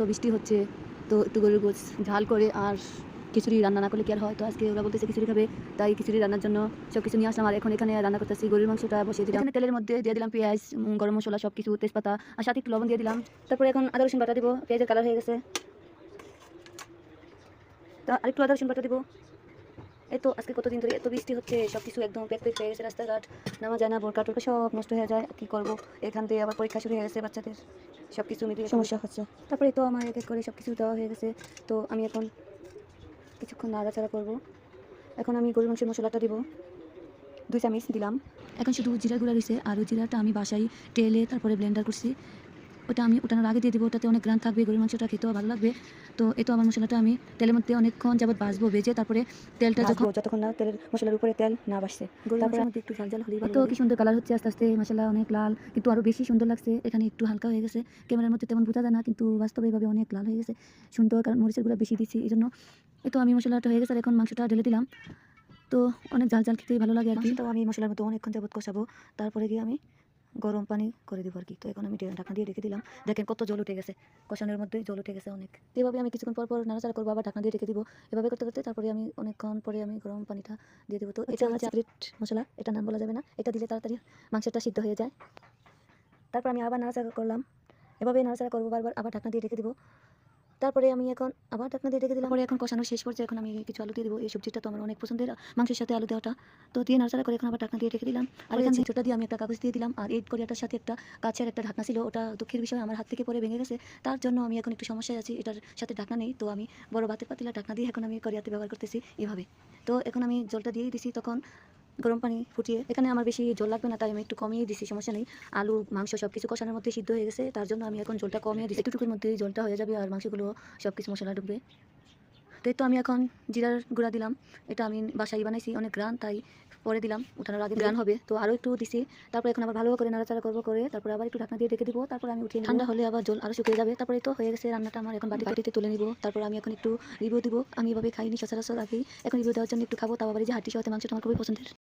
তো বৃষ্টি হচ্ছে, তো একটু গরুর গোশ ঝাল করে আর খিচুড়ি রান্না না করলে কি আর হয়। তো আজকে ওরা বলতেছে খিচুড়ি খাবে, তাই খিচুড়ি রান্নার জন্য সব কিছু নিয়ে আসলাম। আর এখন এখানে রান্না করতেছি গরুর মাংসটা বসিয়ে দিলাম। এখানে তেলের মধ্যে দিয়ে দিলাম পেঁয়াজ, গরম মশলা, সব কিছু, তেজপাতা, আর সাথে একটু লবণ দিয়ে দিলাম। তারপরে এখন আদা রসুন বাটা দিব। পেঁয়াজের কালার হয়ে গেছে, তো আরেকটু আদা রসুন বাটা দিব। এই তো আজকে কতদিন ধরে এত বৃষ্টি হচ্ছে, সব কিছু একদম প্যাক প্যাক হয়ে গেছে, রাস্তাঘাট নামা যায় না, বোরকা টোরকা সব নষ্ট হয়ে যায়। কি করবো, এখান থেকে আবার পরীক্ষা শুরু হয়ে গেছে বাচ্চাদের, সব কিছু মিলিয়ে সমস্যা হচ্ছে। তারপরে তো আমার এক এক করে সব কিছু দেওয়া হয়ে গেছে। তো আমি এখন কিছুক্ষণ নাড়াচাড়া করবো। এখন আমি গরুর মাংসের মশলাটা দিব, 2 চামচ দিলাম। এখন শুধু জিরা গুঁড়া রয়েছে, আর ওই জিরাটা আমি বাসায় তেলে তারপরে ব্লেন্ডার করছি, ওটা আমি ওঠানোর আগে দিয়ে দিব। ওটাতে অনেক গ্রান থাকবে, গরুর মাংসটা খেতেও ভালো লাগবে। তো এই তো আমার মশলাটা আমি তেলের মধ্যে অনেকক্ষণ যাবত ভাজবো, ভেজে তারপরে তেলটা যতক্ষণ না তেলের মশলার উপরে তেল না ভাসছে, তারপরে মধ্যে একটু ঝাল ঝাল হলেই তো কি সুন্দর কালার হচ্ছে। আস্তে আস্তে মশলা অনেক লাল, কিন্তু আরও বেশি সুন্দর লাগছে। এখানে একটু হালকা হয়ে গেছে, ক্যামেরার মধ্যে তেমন বোঝা যায় না, কিন্তু বাস্তবে এভাবে অনেক লাল হয়ে গেছে সুন্দর, কারণ মরিচের গুঁড়া বেশি দিচ্ছি এই জন্য। এই তো আমি মশলাটা হয়ে গেছে, আর এখন মাংসটা ঢেলে দিলাম। তো অনেক ঝাল ঝাল খেতেই ভালো লাগে আর কি। তো আমি মশলার মধ্যে অনেকক্ষণ যাবত কষাবো, তারপরে গিয়ে আমি গরম পানি করে দেবো আর কি। তো এখন আমি ঢাকনা দিয়ে রেখে দিলাম। দেখেন কত জল উঠে গেছে, কষানোর মধ্যে জল উঠে গেছে অনেক। এভাবে আমি কিছুক্ষণ পর পর নাড়াচাড়া করবো, আবার ঢাকনা দিয়ে রেখে দিব। এভাবে করতে করতে তারপরে আমি অনেকক্ষণ পরে আমি গরম পানিটা দিয়ে দেবো। তো এটা হচ্ছে সিক্রেট মশলা, এটা নাম বলা যাবে না। এটা দিলে তাড়াতাড়ি মাংসটা সিদ্ধ হয়ে যায়। তারপর আমি আবার নাড়াচাড়া করলাম, এভাবে নাড়াচাড়া করবো বারবার, আবার ঢাকনা দিয়ে রেখে দিব। তারপরে আমি এখন আবার ঢাকনা দিয়ে রেখে দিলাম। পরে এখন কষানো শেষ পর্যায়ে এখন আমি কিছু আলু দিয়ে দেবো। এই সবজিটা তো আমার অনেক পছন্দের, মাংসের সাথে আলু দেওয়াটা। তো দিয়ে নাড়াচাড়া করে এখন আবার ঢাকনা দিয়ে রেখে দিলাম। আর এখান ছোটা দিয়ে আমি একটা কাগজ দিয়ে দিলাম, আর এই কোরিয়াটার সাথে একটা কাছের একটা ঢাকনা ছিল, ওটা দুঃখের বিষয় আমার হাত থেকে পরে ভেঙে গেছে। তার জন্য আমি এখন একটু সমস্যায় আছি, এটার সাথে ঢাকনা নেই। তো আমি বড় ভাতের পাতিলা ঢাকনা দিয়ে এখন আমি কোরিয়াতে ব্যবহার করতেছি এভাবে। তো এখন আমি জলটা দিয়েই দিছি, তখন গরম পানি ফুটিয়ে। এখানে আমার বেশি জল লাগবে না, তাই আমি একটু কমিয়ে দিছি, সমস্যা নেই। আলু মাংস সব কিছু কষানোর মধ্যে সিদ্ধ হয়ে গেছে, তার জন্য আমি এখন জলটা কমিয়ে দিচ্ছি। একটুটুকুর মধ্যেই জলটা হয়ে যাবে, আর মাংসগুলো সব কিছু মশলা ঢুকবে। তো এই তো আমি এখন জিরার গুঁড়া দিলাম, এটা আমি বাসায় বানাইছি, অনেক গ্রান, তাই পরে দিলাম, উঠানোর আগে গ্রান হবে। তো আরও একটু দিছি। তারপর এখন আবার ভালো করে নাড়াচাড়া করবো, করে তারপর আবার একটু ঢাকনা দিয়ে রেখে দিব। তারপর আমি উঠিয়ে ঠান্ডা হলে আবার জল আরও শুকিয়ে যাবে। তারপরে তো হয়ে গেছে রান্নাটা আমার, এখন বাটিতে তুলে নিব। তারপর আমি এখন একটু রিভিউ দিব, আমি এভাবে খাইনি সচরাচর আগেই, এখন রিভিউ দেওয়ার জন্য একটু খাবো, তাও আবার এই যে হাঁটি সাথে মাংসটা আমার খুবই পছন্দের।